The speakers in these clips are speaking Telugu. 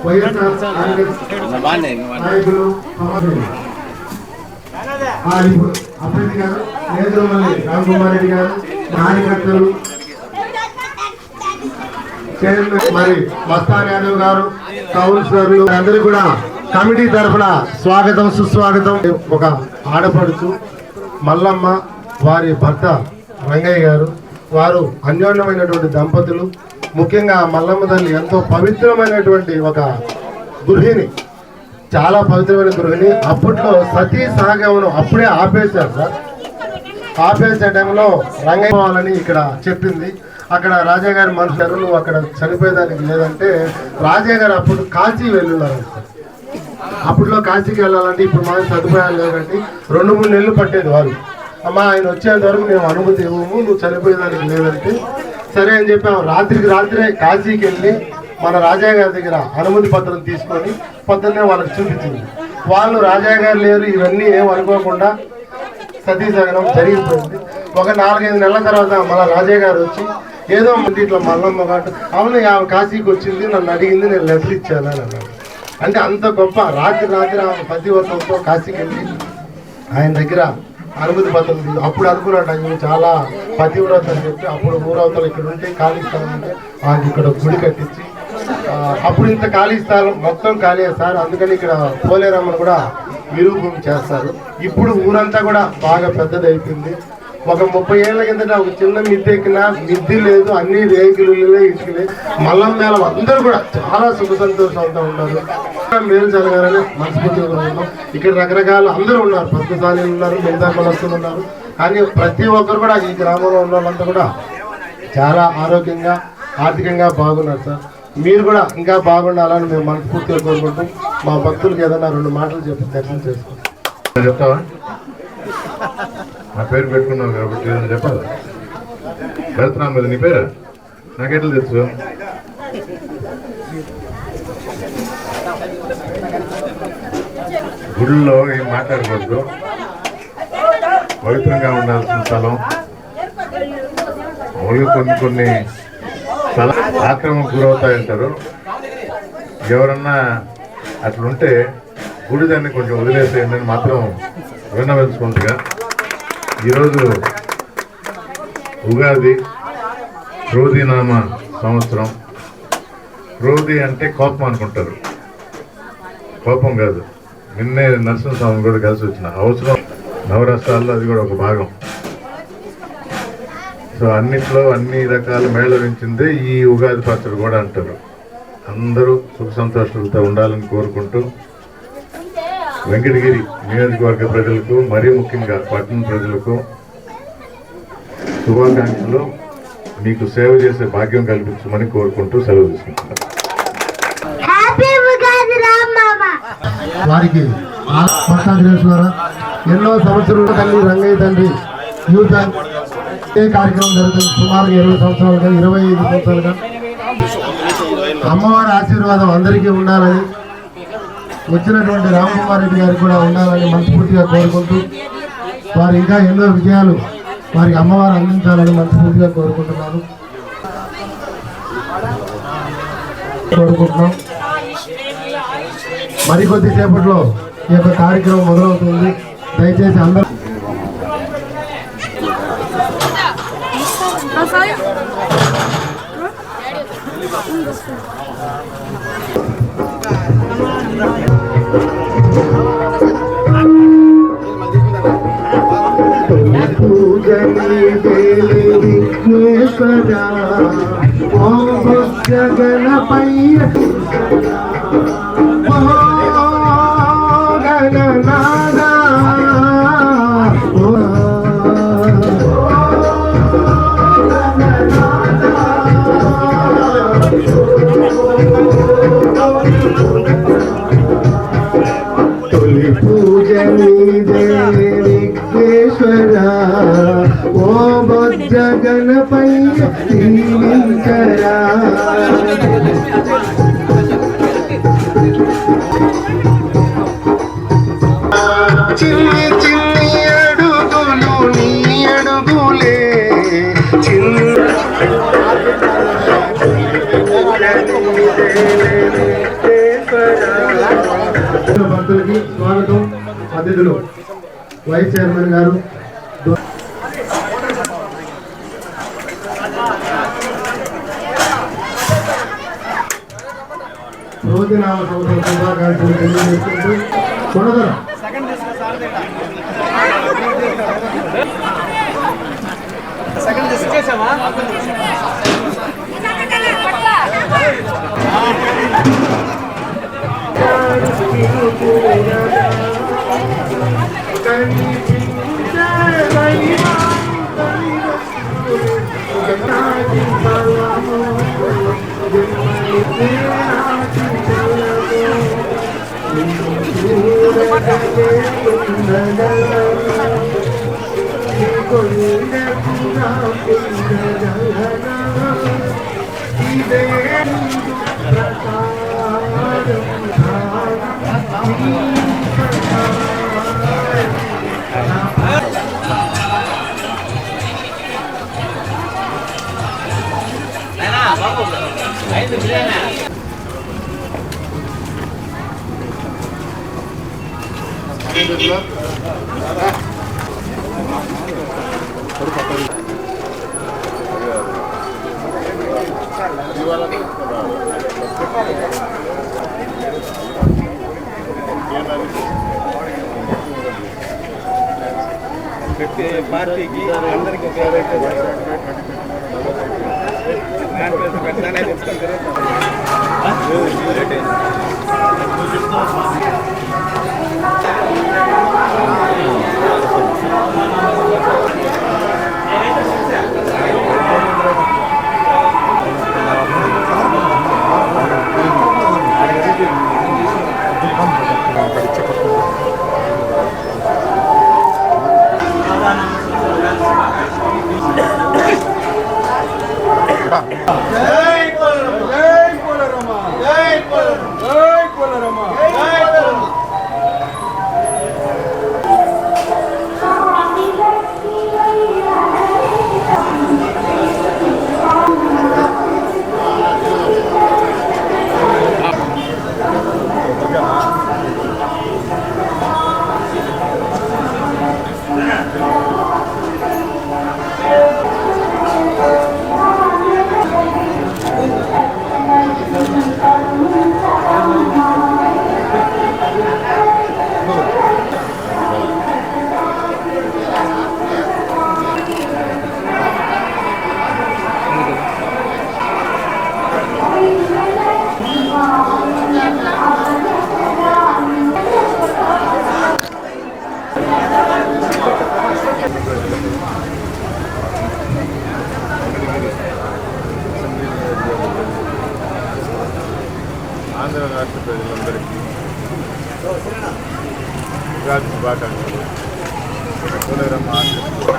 వైఎస్ఆర్ నాయకులు అభ్యర్థి గారు నేదురుమల్లి రామకుమార్ రెడ్డి గారు, కార్యకర్తలు, చైర్మన్ మరి మస్తాన్ యాదవ్ గారు, కౌన్సిలర్లు అందరూ కూడా కమిటీ తరఫున స్వాగతం సుస్వాగతం. ఒక ఆడపడుచు మల్లమ్మ, వారి భర్త రంగయ్య గారు, వారు అన్యోన్యమైనటువంటి దంపతులు. ముఖ్యంగా మల్లమ్మ తల్లి ఎంతో పవిత్రమైనటువంటి ఒక గృహిణి, చాలా పవిత్రమైన గృహిణి. అప్పట్లో సతీ సహగమనం అప్పుడే ఆపేశారు సార్. ఆపేసే టైంలో రంగయ్య పోవాలని ఇక్కడ చెప్పింది. అక్కడ రాజా గారి మనుషులు నువ్వు అక్కడ చనిపోయేదానికి లేదంటే రాజా గారు అప్పుడు కాశీ వెళ్ళున్నారు సార్. అప్పట్లో కాశీకి వెళ్ళాలంటే ఇప్పుడు మనకు సదుపాయాలు లేదంటే 2-3 నెలలు పట్టేది వాళ్ళు. అమ్మ ఆయన వచ్చేంత వరకు మేము అనుమతి ఇవ్వము, నువ్వు చనిపోయేదానికి లేదంటే సరే అని చెప్పాము. రాత్రే కాశీకి వెళ్ళి మన రాజా గారి దగ్గర అనుమతి పత్రం తీసుకొని పొద్దున్నే వాళ్ళకి చూపించింది. వాళ్ళు రాజా గారు లేరు ఇవన్నీ ఏం అనుకోకుండా సతీ సహగమనం జరిగిపోయింది. ఒక 4-5 నెలల తర్వాత మళ్ళీ రాజా గారు వచ్చి ఏదో ఇట్లా మల్లమ్మ కాటు అవును ఆమె కాశీకి వచ్చింది, నన్ను అడిగింది, నేను లెటర్ ఇచ్చాను అని అన్నాడు. అంటే అంత గొప్ప రాత్రి ఆమె పతివ్రతంతో కాశీకి వెళ్ళి ఆయన దగ్గర అనుమతి పత్రం అప్పుడు అనుకున్నాడు ఆయన చాలా పతివ్రత అని చెప్పి. అప్పుడు ఊరవతలు ఇక్కడ ఉంటే ఖాళీ స్థలం ఉంటే ఆయన ఇక్కడ గుడి కట్టించి అప్పుడు ఇంత ఖాళీ స్థలం మొత్తం ఖాళీ సార్. అందుకని ఇక్కడ పోలేరమ్మను కూడా విరూపం చేస్తారు. ఇప్పుడు ఊరంతా కూడా బాగా పెద్దది అయిపోయింది. ఒక 30 ఏళ్ల కిందట ఒక చిన్న మిద్దె ఎక్కినా మిద్ది లేదు, అన్ని రేకులు ఇటుకలే. మల్లం మేళం అందరూ కూడా చాలా సుఖ సంతోషాలతో ఉన్నారు. మేలు జరగాలని మనస్ఫూర్తిగా ఉన్నాం. ఇక్కడ రకరకాల అందరూ ఉన్నారు, పద్మశాలీలు ఉన్నారు, మిగతా మనస్సులు ఉన్నారు. కానీ ప్రతి ఒక్కరు కూడా ఈ గ్రామంలో ఉన్న వాళ్ళంతా కూడా చాలా ఆరోగ్యంగా ఆర్థికంగా బాగున్నారు సార్. మీరు కూడా ఇంకా బాగుండాలని మేము మనస్ఫూర్తిగా కోరుకుంటాం. మా భక్తులకు ఏదైనా 2 మాటలు చెప్పి దర్శనం చేసుకుంటాం. చెప్తావా? నా పేరు పెట్టుకున్నావు కాబట్టి ఏదైనా చెప్పాలి. పెడుతున్నాం కదా నీ పేరు, నాకెట్లా తెలుసు? గుళ్ళో ఏం మాట్లాడకూడదు, పవిత్రంగా ఉండాల్సిన స్థలం. మామూలుగా కొన్ని ఆక్రమణకు గురవుతాయంటారు. ఎవరన్నా అట్లుంటే గుడి దాన్ని కొంచెం వదిలేసేయండి అని మాత్రం విన్నవించుకుంటుగా. ఈరోజు ఉగాది, క్రోధినామ సంవత్సరం. క్రోధి అంటే కోపం అనుకుంటారు, కోపం కాదు. నిన్నే నరసింహస్వామి కూడా కలిసి వచ్చిన అవసరం. నవరసాల్లో అది కూడా ఒక భాగం. సో అన్నిట్లో అన్ని రకాల మేళవించిందే ఈ ఉగాది పచ్చడి కూడా అంటారు. అందరూ సుఖ సంతోషాలతో ఉండాలని కోరుకుంటూ వెంకటగిరి నియోజకవర్గ ప్రజలకు, మరీ ముఖ్యంగా పట్టణ ప్రజలకు శుభాకాంక్షలు. మీకు సేవ చేసే భాగ్యం కల్పించమని కోరుకుంటూ సెలవు తీసుకుంటున్నాను. వారికి ఎన్నో సంవత్సరాలు తల్లి రంగయ్య తండ్రి యూత్ కార్యక్రమం జరుగుతుంది. సుమారు 20 సంవత్సరాలుగా 25 సంవత్సరాలుగా. అమ్మవారి ఆశీర్వాదం అందరికీ ఉండాలని, వచ్చినటువంటి రామకుమార్ రెడ్డి గారికి కూడా ఉండాలని మనస్ఫూర్తిగా కోరుకుంటూ వారు ఇంకా ఎన్నో విజయాలు వారికి అమ్మవారు అందించాలని మనస్ఫూర్తిగా కోరుకుంటున్నాం. మరికొద్ది సేపట్లో ఈ యొక్క కార్యక్రమం మొదలవుతుంది. దయచేసి అందరూ జగనపై తొలి పూజ నీదే విఘ్నేశ్వర ఓ బొజ్జ గణపై దీవించరా. చిన్ని చిన్ని అడుగులు నీ అడుగులే చిన్న అతిథులు వైస్ చైర్మన్ గారు రోజునామ సంవత్సర శుభాకాంక్షలు తెలియజేసుకుంటూ కొనదర పార్టీకి అందరికీ ఆంధ్ర రాష్ట్ర ప్రజలందరికీ ఉగాది శుభాకాంక్షలు. పోలేరమ్మ ఆశీస్సులు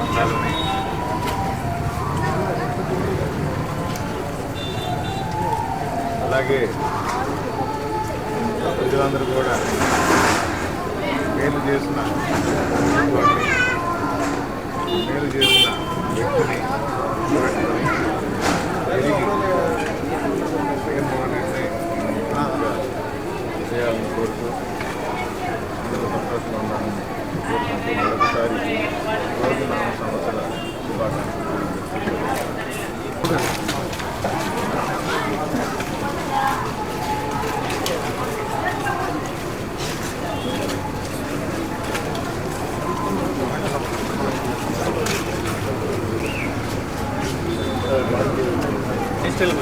ఉండాలని అలాగే ప్రజలందరూ కూడా మేలు చేసిన వ్యక్తిని తిరిగి జగన్మోహన్ రెడ్డి చేయాలని కోరుతూ అందరూ సంతోషంగా ఉండాలని కోరుకుంటూ మరొకసారి రోజునామ సంవత్సర శుభాకాంక్షలు. డిజిటల్